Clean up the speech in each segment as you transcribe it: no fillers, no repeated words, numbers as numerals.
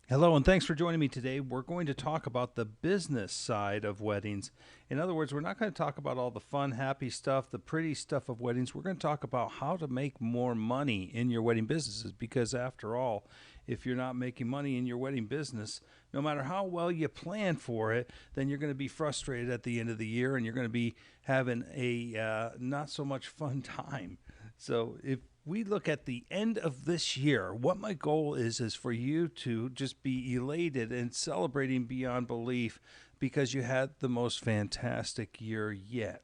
Hello, and thanks for joining me today. We're going to talk about the business side of weddings. In other words, we're not going to talk about all the fun, happy stuff, the pretty stuff of weddings. We're going to talk about how to make more money in your wedding businesses because, after all, if you're not making money in your wedding business, no matter how well you plan for it, then you're going to be frustrated at the end of the year and you're going to be having a not so much fun time. So, if we look at the end of this year, what my goal is for you to just be elated and celebrating beyond belief because you had the most fantastic year yet.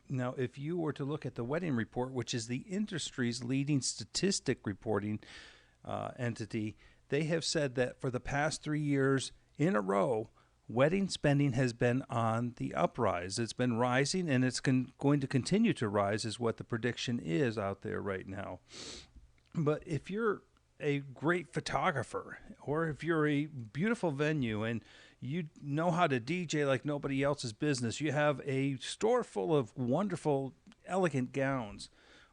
Now, if you were to look at the wedding report, which is the industry's leading statistic reporting entity, they have said that for the past 3 years in a row, wedding spending has been on the uprise. It's been rising and it's going to continue to rise, is what the prediction is out there right now. But if you're a great photographer or if you're a beautiful venue and you know how to DJ like nobody else's business, you have a store full of wonderful, elegant gowns,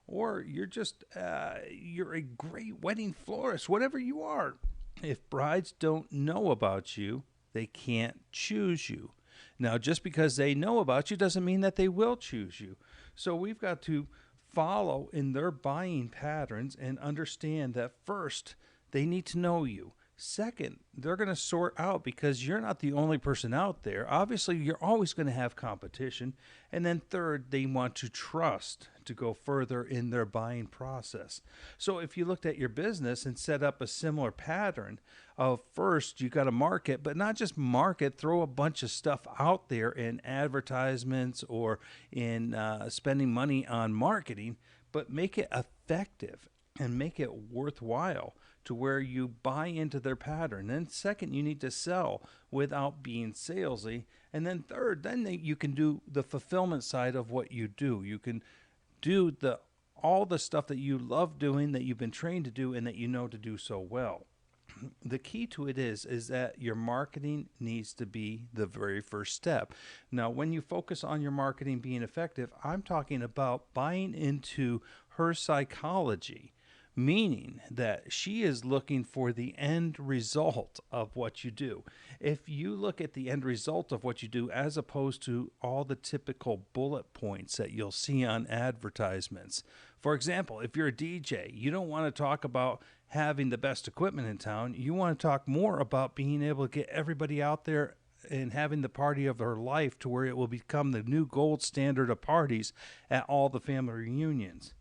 or you're a great wedding florist, whatever you are. If brides don't know about you, they can't choose you. Now, just because they know about you doesn't mean that they will choose you. So we've got to follow in their buying patterns and understand that first, they need to know you. Second, they're going to sort out because you're not the only person out there. Obviously, you're always going to have competition. And then third, they want to trust to go further in their buying process. So if you looked at your business and set up a similar pattern of first, you got to market, but not just market, throw a bunch of stuff out there in advertisements or in spending money on marketing, but make it effective and make it worthwhile to where you buy into their pattern. Then second, you need to sell without being salesy. And then third, you can do the fulfillment side of what you do. You can do all the stuff that you love doing, that you've been trained to do, and that you know to do so well. The key to it is that your marketing needs to be the very first step. Now, when you focus on your marketing being effective, I'm talking about buying into her psychology, meaning that she is looking for the end result of what you do. If you look at the end result of what you do as opposed to all the typical bullet points that you'll see on advertisements. For example, if you're a DJ, you don't want to talk about having the best equipment in town. You want to talk more about being able to get everybody out there and having the party of their life to where it will become the new gold standard of parties at all the family reunions.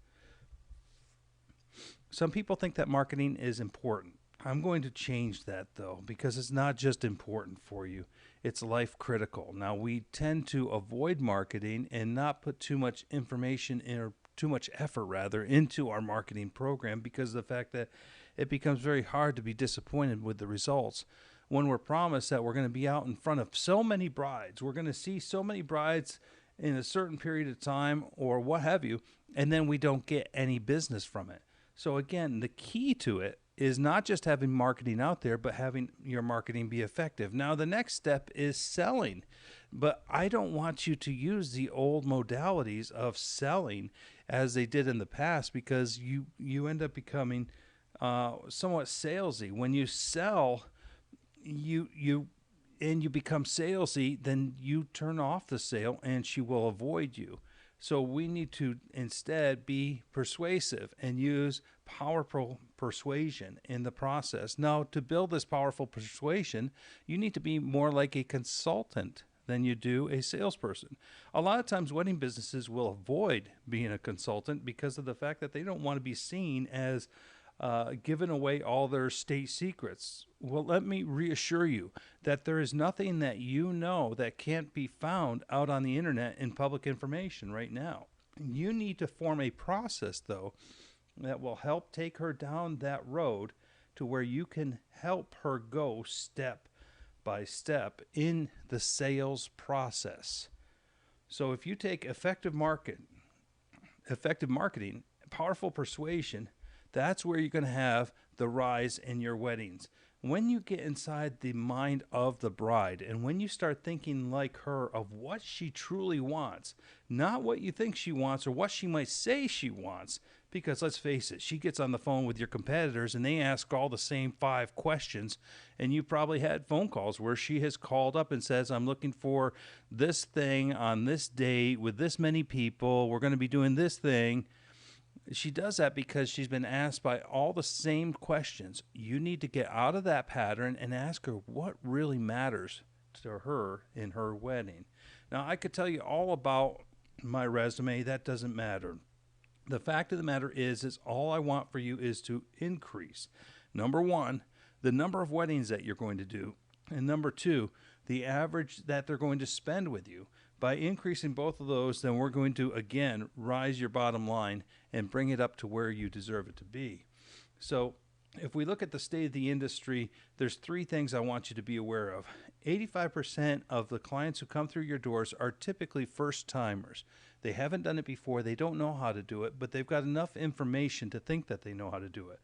Some people think that marketing is important. I'm going to change that though, because it's not just important for you, it's life critical. Now, we tend to avoid marketing and not put too much information in, or too much effort rather, into our marketing program because of the fact that it becomes very hard to be disappointed with the results. When we're promised that we're going to be out in front of so many brides, we're going to see so many brides in a certain period of time or what have you, and then we don't get any business from it. So again, the key to it is not just having marketing out there, but having your marketing be effective. Now, the next step is selling, but I don't want you to use the old modalities of selling as they did in the past because you end up becoming somewhat salesy. When you sell, you become salesy, then you turn off the sale and she will avoid you. So we need to instead be persuasive and use powerful persuasion in the process. Now, to build this powerful persuasion, you need to be more like a consultant than you do a salesperson. A lot of times wedding businesses will avoid being a consultant because of the fact that they don't want to be seen as giving away all their state secrets. Well, let me reassure you that there is nothing that you know that can't be found out on the internet in public information right now. You need to form a process, though, that will help take her down that road to where you can help her go step by step in the sales process. So if you take effective marketing, powerful persuasion, that's where you're going to have the rise in your weddings. When you get inside the mind of the bride and when you start thinking like her of what she truly wants, not what you think she wants or what she might say she wants, Because let's face it, she gets on the phone with your competitors and they ask all the same 5 questions. And you probably had phone calls where she has called up and says, I'm looking for this thing on this date with this many people. We're going to be doing this thing. She does that because she's been asked by all the same questions. You need to get out of that pattern and ask her what really matters to her in her wedding. Now, I could tell you all about my resume. That doesn't matter. The fact of the matter is all I want for you is to increase, number 1, the number of weddings that you're going to do, and number 2, the average that they're going to spend with you. By increasing both of those, then we're going to, again, rise your bottom line and bring it up to where you deserve it to be. So if we look at the state of the industry, there's 3 things I want you to be aware of. 85% of the clients who come through your doors are typically first-timers. They haven't done it before. They don't know how to do it, but they've got enough information to think that they know how to do it.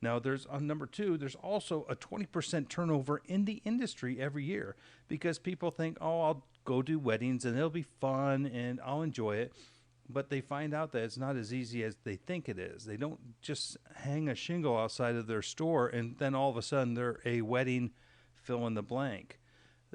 Now, there's on number 2, there's also a 20% turnover in the industry every year because people think, oh, I'll go do weddings and it'll be fun and I'll enjoy it. But they find out that it's not as easy as they think it is. They don't just hang a shingle outside of their store and then all of a sudden they're a wedding fill in the blank.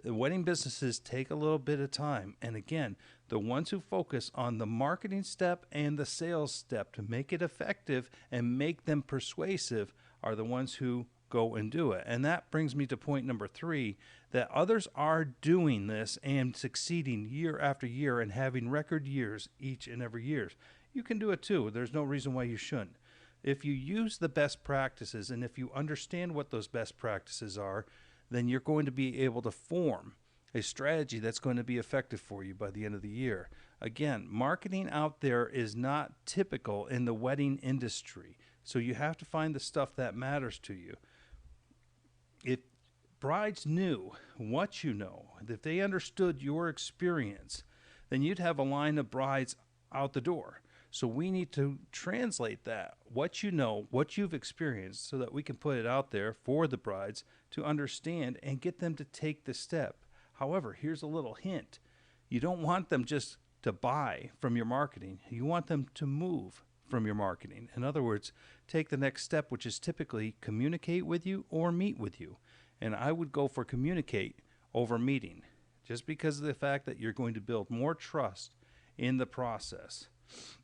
The wedding businesses take a little bit of time. And again, the ones who focus on the marketing step and the sales step to make it effective and make them persuasive are the ones who go and do it. And that brings me to point number 3, that others are doing this and succeeding year after year and having record years each and every year. You can do it too. There's no reason why you shouldn't. If you use the best practices and if you understand what those best practices are, then you're going to be able to form a strategy that's going to be effective for you by the end of the year. Again, marketing out there is not typical in the wedding industry, so you have to find the stuff that matters to you. If brides knew what you know, if they understood your experience, then you'd have a line of brides out the door. So we need to translate that, what you know, what you've experienced, so that we can put it out there for the brides to understand and get them to take the step. However, here's a little hint. You don't want them just to buy from your marketing. You want them to move from your marketing. In other words, take the next step, which is typically communicate with you or meet with you. And I would go for communicate over meeting, just because of the fact that you're going to build more trust in the process.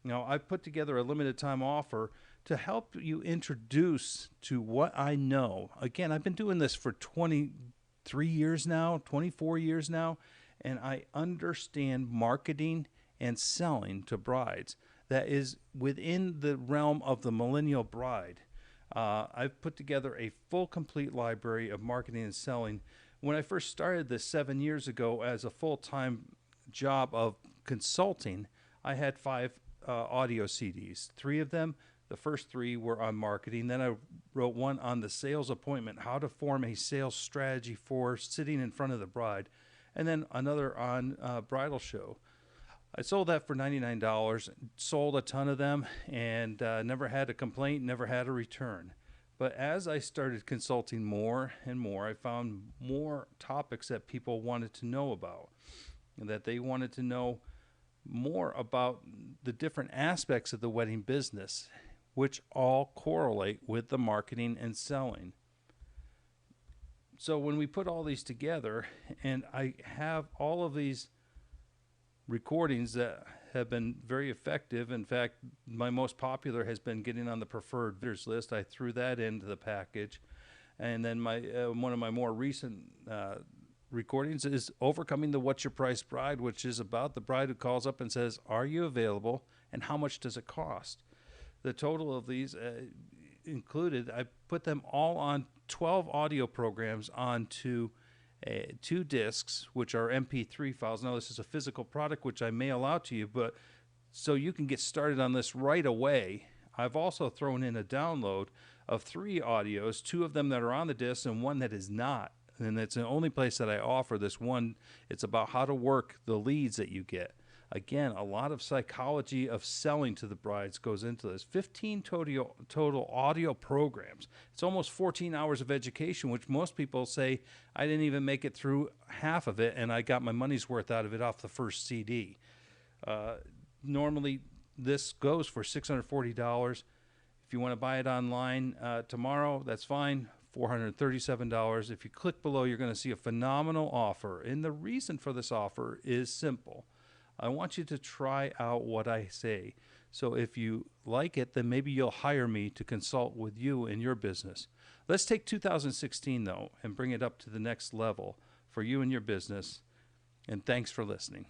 Now, I've put together a limited time offer to help you introduce to what I know. Again, I've been doing this for 23 years now, 24 years now, and I understand marketing and selling to brides. That is within the realm of the millennial bride. I've put together a full, complete library of marketing and selling. When I first started this 7 years ago as a full-time job of consulting, I had 5 audio CDs. 3 of them, the first 3 were on marketing. Then I wrote one on the sales appointment, how to form a sales strategy for sitting in front of the bride. And then another on bridal show. I sold that for $99, sold a ton of them, and never had a complaint, never had a return. But as I started consulting more and more, I found more topics that people wanted to know about, and that they wanted to know more about the different aspects of the wedding business, which all correlate with the marketing and selling. So when we put all these together, and I have all of these recordings that have been very effective. In fact, my most popular has been getting on the preferred bidders list. I threw that into the package. And then my one of my more recent recordings is Overcoming the What's Your Price Bride, which is about the bride who calls up and says, are you available and how much does it cost? The total of these included, I put them all on 12 audio programs onto 2 discs, which are MP3 files. Now, this is a physical product which I mail out to you, but so you can get started on this right away. I've also thrown in a download of 3 audios, 2 of them that are on the disc and 1 that is not. And it's the only place that I offer this one. It's about how to work the leads that you get. Again, a lot of psychology of selling to the brides goes into this. 15 total audio programs. It's almost 14 hours of education, which most people say, I didn't even make it through half of it, and I got my money's worth out of it off the first CD. Normally, this goes for $640. If you want to buy it online tomorrow, that's fine. $437. If you click below, you're going to see a phenomenal offer. And the reason for this offer is simple. I want you to try out what I say. So if you like it, then maybe you'll hire me to consult with you in your business. Let's take 2016, though, and bring it up to the next level for you and your business. And thanks for listening.